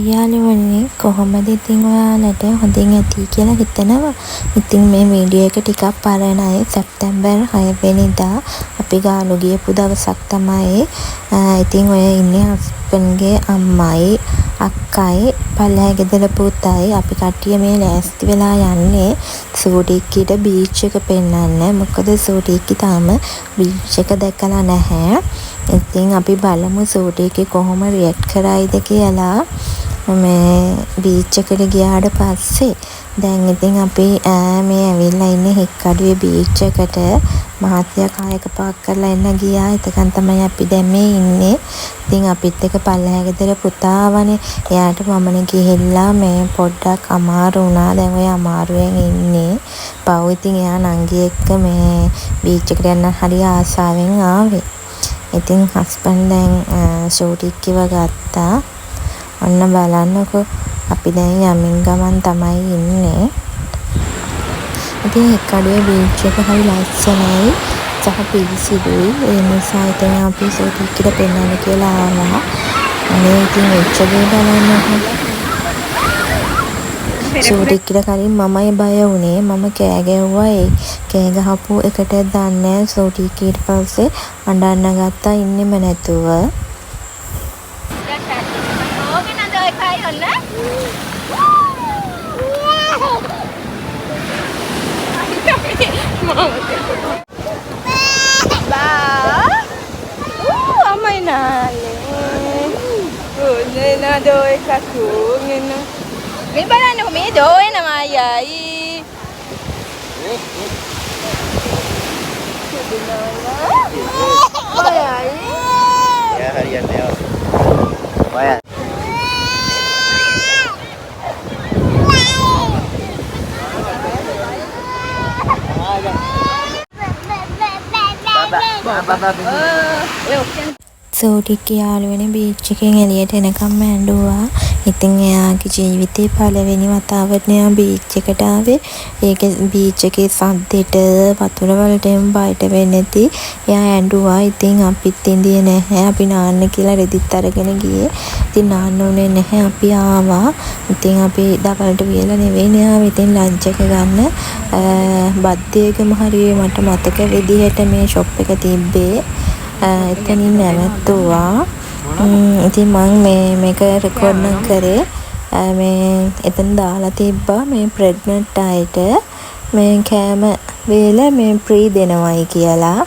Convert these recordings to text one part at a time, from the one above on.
යාළුවනේ කොහොමද ඉතින් ඔයාලට හොඳින් ඇති කියලා හිතනවා. ඉතින් මේ වීඩියෝ එක ටිකක් පරණයි. සැප්තැම්බර් 6 වෙනිදා අපි ගාලු ගියපු දවසක් තමයි. ඉතින් ඔය ඉන්නේ හස්බන්ඩ්ගේ අම්මයි අක්කයි පල්ලෙහා ගෙදර පුතයි. අපි කට්ටිය මේ ලෑස්ති වෙලා යන්නේ සූටික්කිට බීච් එක පෙන්නන්න. මොකද සූටික්කි තාම බීච් එක දැකලා නැහැ. ඉතින් අපි බලමු සූටික්කි කොහොම රියැක්ට් කරයිද කියලා. මේ බීච් එකට ගියාට පස්සේ දැන් ඉතින් අපි මේ ඇවිල්ලා ඉන්නේ හික්කඩුවේ බීච් එකට. මහත්තයා කායක පාක් කරලා එන්න ගියා. එතකන් තමයි අපි දැන් මේ ඉන්නේ. ඉතින් අපිත් එක්ක පල්ලෙහා ගෙදර පුතා ආවනේ. එයාට මමනේ ගිහිල්ලා මේ පොඩ්ඩක් අමාරු වුණා. දැන් ඔය අමාරුවෙන් ඉන්නේ. පව් ඉතින් එයා නංගි එක්ක මේ බීච් එකට යන්න හරි ආසාවෙන් ආවේ. ඉතින් හස්බන්ඩ් දැන් ෂූටික්කිව ගත්තා. ඔන්න බලන්නකො අපි දැන් යමින් ගමන් තමයි ඉන්නේ. ඉතින් හික්කඩුවේ බීච් එක හරි ලස්සනයි සහ පිරිසිදුයි. ඒ නිසා ඉතින් අපි ෂූටික්කිට පෙන්නන්න කියලා ආවා. අනේ ඉතින් එච්චරේ බලන්නකො. ෂූටික්කිට කලින් මමයි බය වුණේ. මම කෑ ගැව්වා. ඒ කෑ ගහපු එකට දන්නේ ෂූටික්කි ඊට පස්සේ අඬන්න ගත්තා ඉන්නෙම නැතුව. Amay nale. Na doy kakungin. May balano ko may doy na mayay. Mayay. Ya harian dia. Mayay. සූටික්කි යාළුවනේ බීච් එකෙන් එළියට එනකම් ඇඬුවා. ඉතින් එයාගේ ජීවිතේ පළවෙනි වතාවට එයා බීච් එකට ආවේ. ඒක බීච් එකේ සද්දෙට වතුර වලට බයට වෙන්නේ නැති එයා ඇඬුවා. ඉතින් අපිත් ඉඳියේ නැහැ. අපි නාන්න කියලා රෙදිත් අරගෙන ගියේ. ඉතින් නාන්න උනේ නැහැ. අපි ආවා. ඉතින් අපි දවල්ට වියලා නෙවෙයි ආවේ. ඉතින් ලන්ච් එක ගන්න බද්දේගම හරිය මට මතක විදිහට මේ ෂොප් එක තිබ්බේ. එතනින් නැවතුවා. ඉතින් මම මේක රෙකෝඩ් නම් කරේ. මේ එතන දාලා තිබ්බා මේ ප්‍රෙග්නන්ට් අයට මේ කෑම වේල මේ ප්‍රී දෙනවයි කියලා.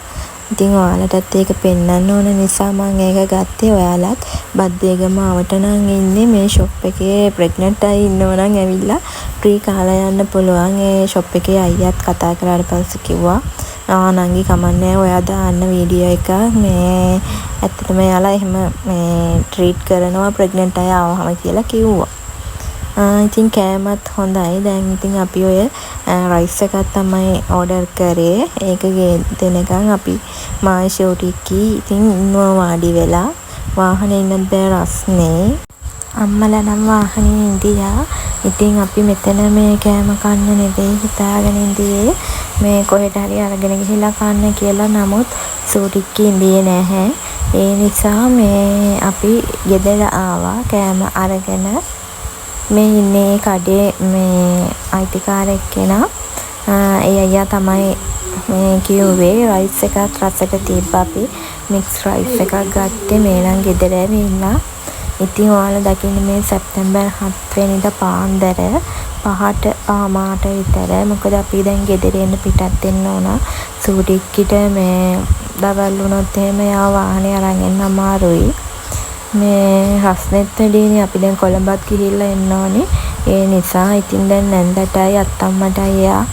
ඉතින් ඔයාලටත් ඒක පෙන්වන්න ඕන නිසා මම ඒක ගත්තේ. ඔයාලත් බද්දේගම ආවට නම් ඉන්නේ මේ ෂොප් එකේ ප්‍රෙග්නන්ට් අය ඉන්නව නම් ඇවිල්ලා ප්‍රී කාලා යන්න පුළුවන්. ඒ ෂොප් එකේ අයියාත් කතා කරාට පස්සේ කිව්වා නංගි කමන්නේ ඔයා දාන්න වීඩියෝ එක මේ ඇත්තටම එයාලා එහෙම මේ ට්‍රීට් කරනවා ප්‍රෙග්නන්ට් අය ආවම කියලා කිව්වා. ඉතින් කෑමත් හොඳයි. දැන් ඉතින් අපි ඔය රයිස් එකක් තමයි ඕඩර් කරේ. ඒක දෙනකන් අපි මායි ෂූටික්කි ඉතින් ඉන්නවා වාඩි වෙලා. වාහනේ ඉන්නත් බෑ රස්නේ. අම්මලා නම් වාහනේ ඉඳියා. ඉතින් අපි මෙතන මේ කෑම කන්න නෙවෙයි හිතාගෙන ඉඳියේ මේ කොහෙට හරි අරගෙන ගිහිල්ලා කන්න කියලා. නමුත් ෂූටික්කි ඉඳියේ නැහැ. ඒ නිසා මේ අපි ගෙදර ආවා කෑම අරගෙන. මේ ඉන්නේ කඩේ මේ අයිතිකාරයෙක් කෙනා. ඒ අයියා තමයි මේ කිව්වේ රයිස් එකක් රසට තිබ්බ. අපි මික්ස් රයිස් එකක් ගත්තේ. මේ නම් ගෙදර ඇවිල්ලා. ඉතින් ඔයාලා දකින්නේ මේ සැප්තැම්බර් 7 වෙනිදා පාන්දර 5ට පාමාට විතර. මොකද අපි දැන් ගෙදර එන්න පිටත් වෙන්න ඕන. සූටික්කිට මේ දවල් වුණොත් එහෙම යා වාහනේ අරන් එන්න අමාරුයි. මේ රස්නෙත් වැඩිනේ. අපි දැන් කොළඹත් ගිහිල්ලා එන්න ඕනේ. ඒ නිසා ඉතින් දැන් නැන්දටයි අත්තම්මටයි යා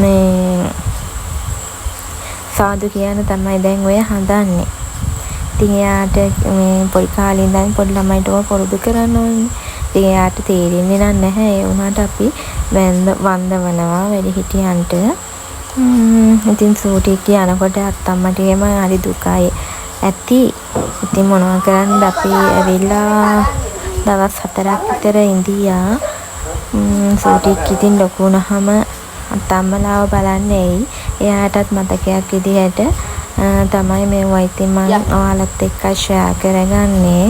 මේ සාදු කියන තමයි දැන් ඔය හදන්නේ. ඉතින් එයාට මේ පොඩි කාලේ ඉඳන් පොඩි ළමයිට ඔය පුරුදු කරන්න ඕනේ. ඉතින් එයාට තේරෙන්නේ නැහැ. ඒ වුණාට අපි වන්දවනවා වැඩිහිටියන්ට. ඉතින් සූටික්කි යනකොට අත්තම්මට එහෙම හරි දුකයි ඇති. ඉතින් මොනවා කරන්නද අපි ඇවිල්ලා දවස් 4ක් විතර ඉඳියා. සූටික්කි ඉතින් ලොකු වුණාම අත්තම්මලාව බලන්න එයි. එයාටත් මතකයක් විදිහට තමයි මේ ඉතින් මම ඔයාලත් එක්ක ෂෙයා කරගන්නේ.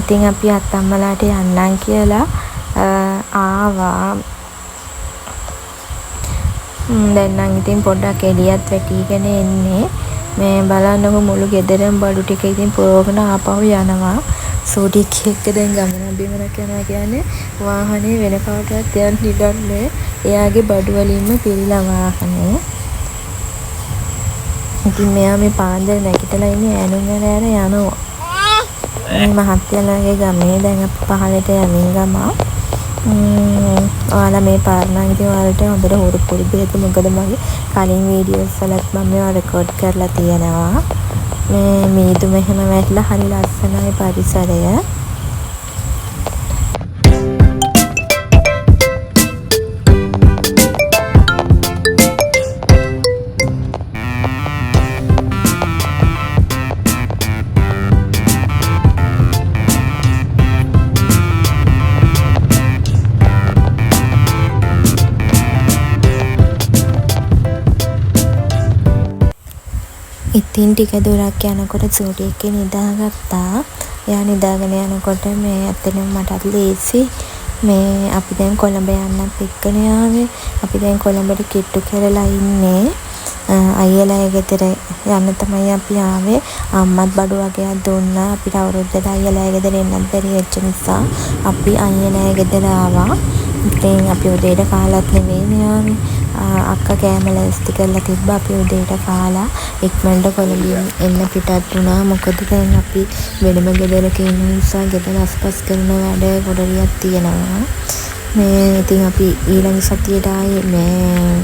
ඉතින් අපි අත්තම්මලාට යන්නම් කියලා ආවා. දැන් නම් ඉතින් පොඩ්ඩක් එළියත් වැටිගෙන එන්නේ. මේ බලන්නකො මුළු ගෙදරම බඩු ටික ඉතින් පුරවගෙන ආපහු යනවා. සෝටික් එක්ක දැන් ගමන බිමනක් යනවා කියන්නේ වාහනේ වෙන කාටවත් යන්න ඉඩන්නේ. එයාගේ බඩු වලින්ම පිරීලා වාහනේ. ඉතින් මෙයා මේ පාන්දර නැගිටලා ඉන්නේ ඈනුම් ඇර යනවා. මේ මහත්යලාගේ ගමේ දැන් අපි පහලට යමින් ගමා. ඔයාලා මේ පාරණන් ඉතින් ඔයාලට හොඳට හුරු පුරුදු වෙද්දි මොකද මගේ කලින් වීඩියෝස් වලත් මම මේවා රෙකෝඩ් කරලා තියෙනවා. මේ මීදුම මෙහෙම වැටලා හරි ලස්සනයි පරිසරය. ඉතින් ටික දුරක් යනකොට සූටි එකේ නිදාගත්තා. එයා නිදාගෙන යනකොට මේ ඇත්තටම මටත් ලේසි. මේ අපි දැන් කොළඹ යන්නත් එක්කනේ ආවේ. අපි දැන් කොළඹට කිට්ටු කරලා ඉන්නේ. අයියලා ගෙදර යන්න තමයි අපි ආවේ. අම්මත් බඩු වගේක් දුන්නා. අපිට අවුරුද්දට අයියලා ගෙදර එන්නත් බැරි වෙච්ච නිසා අපි අයියලා ගෙදර ආවා. ඉතින් අපි උදේට කාලත් නෙවෙයි ආවේ. අක්කා කෑම ලෑස්ති කරලා තිබ්බා. අපි උදේට කාලා ඉක්මනට කොළඹින් එන්න පිටත් වුණා. මොකද දැන් අපි වෙනම ගෙදරක ඉන්න නිසා ගෙදර අස්පස් කරන වැඩ ගොඩරියක් තියෙනවා. මේ ඉතින් අපි ඊළඟ සතියේට ආයේ මේ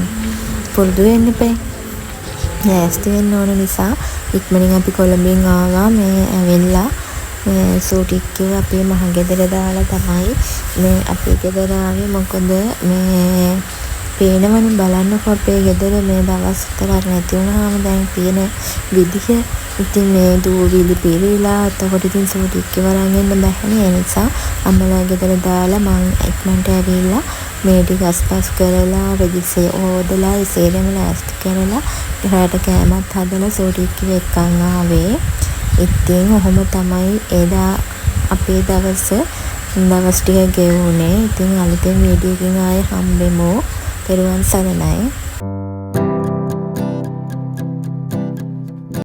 පුරුදු වෙන්න එපා. ලෑස්ති වෙන්න ඕන නිසා ඉක්මනින් අපි කොළඹින් ආවා. මේ ඇවිල්ලා මේ සූටික් කිව්ව අපේ මහ ගෙදර දාලා තමයි මේ අපේ ගෙදර ආවේ. මොකද මේ පේනවනේ බලන්නකො අපේ ගෙදර මේ දවස් 4ක් නැති වුණාම දැන් තියෙන විදිහ. ඉතින් මේ දූවිලි පිරීලා එතකොට ඉතින් සූටික් කිවරන් එන්න බැහැනේ. ඒ නිසා අම්මලා ගෙදර දාලා මං ඉක්මනට ඇවිල්ලා මේ ටික අස්පස් කරලා රෙදිසේ ඕදලා ඉසේරම ලෑස්ති කරලා රාට කෑමත් හදලා සූටික් කිව එක්කන් ආවේ. ඉතින් ඔහොම තමයි එදා අපේ දවස් ටික ගෙවුනේ. ඉතින් අලුතෙන් වීඩියෝ එකකින් ආයේ හම්බෙමු. පෙරුවන් සරණයි.